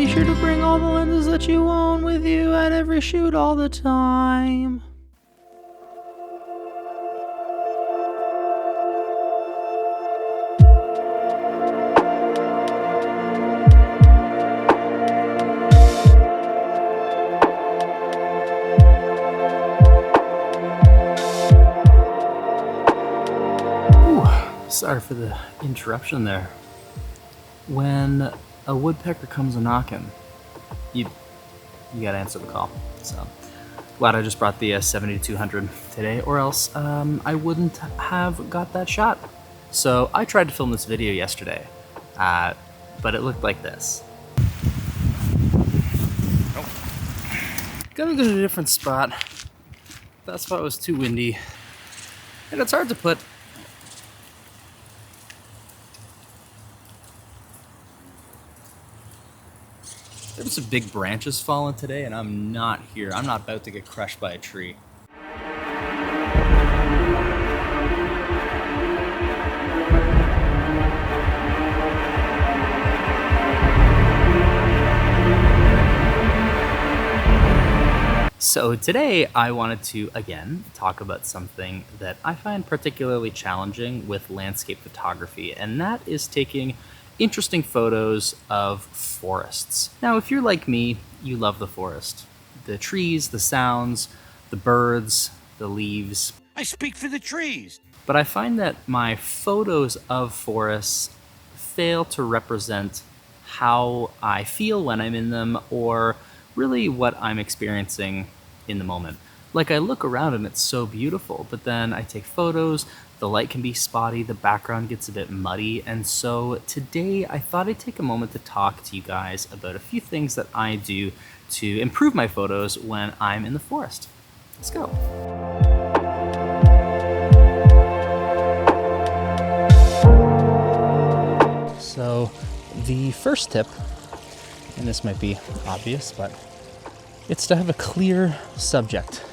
be sure to bring all the lenses that you own with you at every shoot all the time. Sorry for the interruption there. When a woodpecker comes a knocking, you gotta answer the call. So glad I just brought the 70-200 today, or else I wouldn't have got that shot. So I tried to film this video yesterday, but it looked like this. Gotta go to a different spot. That spot was too windy, and it's hard to put there were some big branches falling today, and I'm not here. I'm not about to get crushed by a tree. So today I wanted to, again, talk about something that I find particularly challenging with landscape photography, and that is taking interesting photos of forests. Now, if you're like me, you love the forest. The trees, the sounds, the birds, the leaves. I speak for the trees. But I find that my photos of forests fail to represent how I feel when I'm in them, or really what I'm experiencing in the moment. Like, I look around and it's so beautiful, but then I take photos, the light can be spotty, the background gets a bit muddy, and so today I thought I'd take a moment to talk to you guys about a few things that I do to improve my photos when I'm in the forest. Let's go. So the first tip, and this might be obvious, but it's to have a clear subject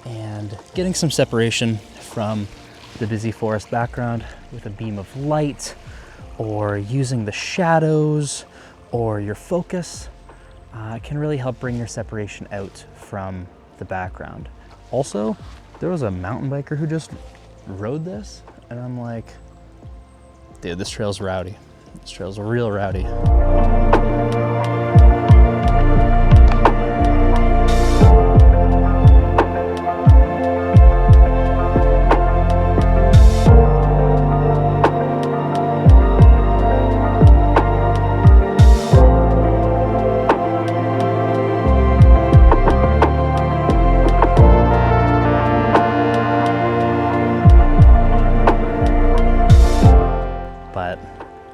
and getting some separation from the busy forest background with a beam of light, or using the shadows or your focus can really help bring your separation out from the background. Also, there was a mountain biker who just rode this, and I'm like, dude, this trail's rowdy. This trail's real rowdy.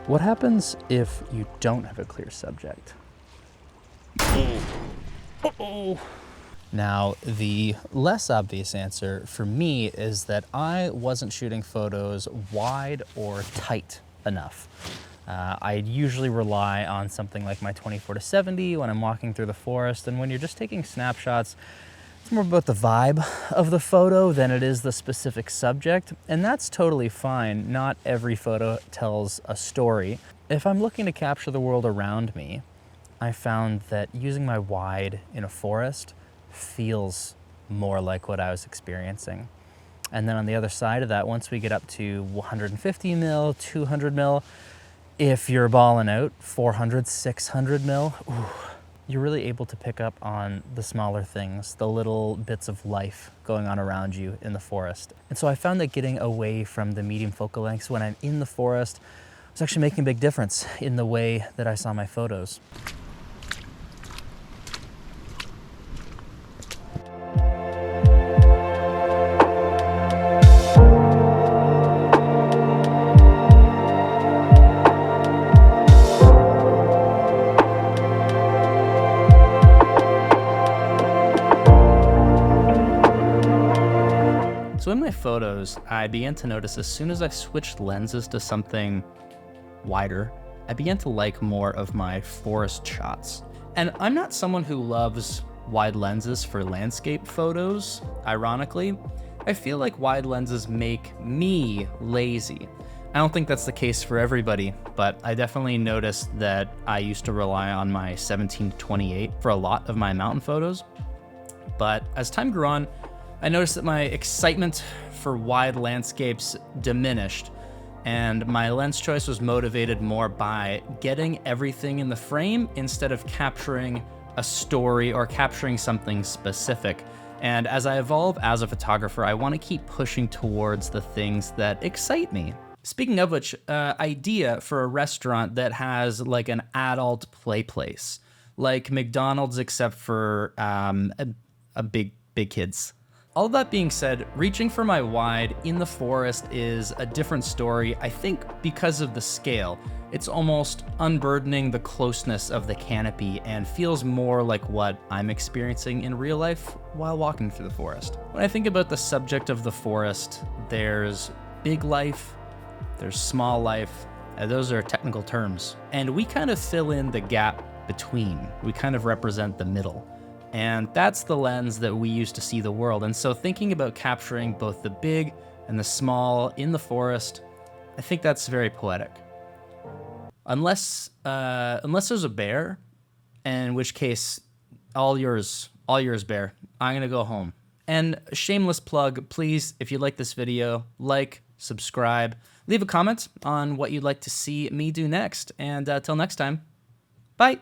What happens if you don't have a clear subject? Now, the less obvious answer for me is that I wasn't shooting photos wide or tight enough. I usually rely on something like my 24-70 when I'm walking through the forest, and when you're just taking snapshots, it's more about the vibe of the photo than it is the specific subject, and that's totally fine. Not every photo tells a story. If I'm looking to capture the world around me, I found that using my wide in a forest feels more like what I was experiencing. And then on the other side of that, once we get up to 150 mil, 200 mil, if you're balling out, 400, 600 mil, you're really able to pick up on the smaller things, the little bits of life going on around you in the forest. And so I found that getting away from the medium focal lengths when I'm in the forest was actually making a big difference in the way that I saw my photos. So in my photos, I began to notice as soon as I switched lenses to something wider, I began to like more of my forest shots. And I'm not someone who loves wide lenses for landscape photos, ironically. I feel like wide lenses make me lazy. I don't think that's the case for everybody, but I definitely noticed that I used to rely on my 17-28 for a lot of my mountain photos. But as time grew on, I noticed that my excitement for wide landscapes diminished, and my lens choice was motivated more by getting everything in the frame instead of capturing a story or capturing something specific. And as I evolve as a photographer, I want to keep pushing towards the things that excite me. Speaking of which, idea for a restaurant that has like an adult play place, like McDonald's except for a big kids. All that being said, reaching for my wide in the forest is a different story, I think because of the scale. It's almost unburdening the closeness of the canopy and feels more like what I'm experiencing in real life while walking through the forest. When I think about the subject of the forest, there's big life, there's small life, and those are technical terms. And we kind of fill in the gap between. We kind of represent the middle. And that's the lens that we use to see the world. And so thinking about capturing both the big and the small in the forest, I think that's very poetic. Unless there's a bear, in which case, all yours, bear. I'm gonna go home. And shameless plug, please, if you like this video, like, subscribe, leave a comment on what you'd like to see me do next. And till next time, bye.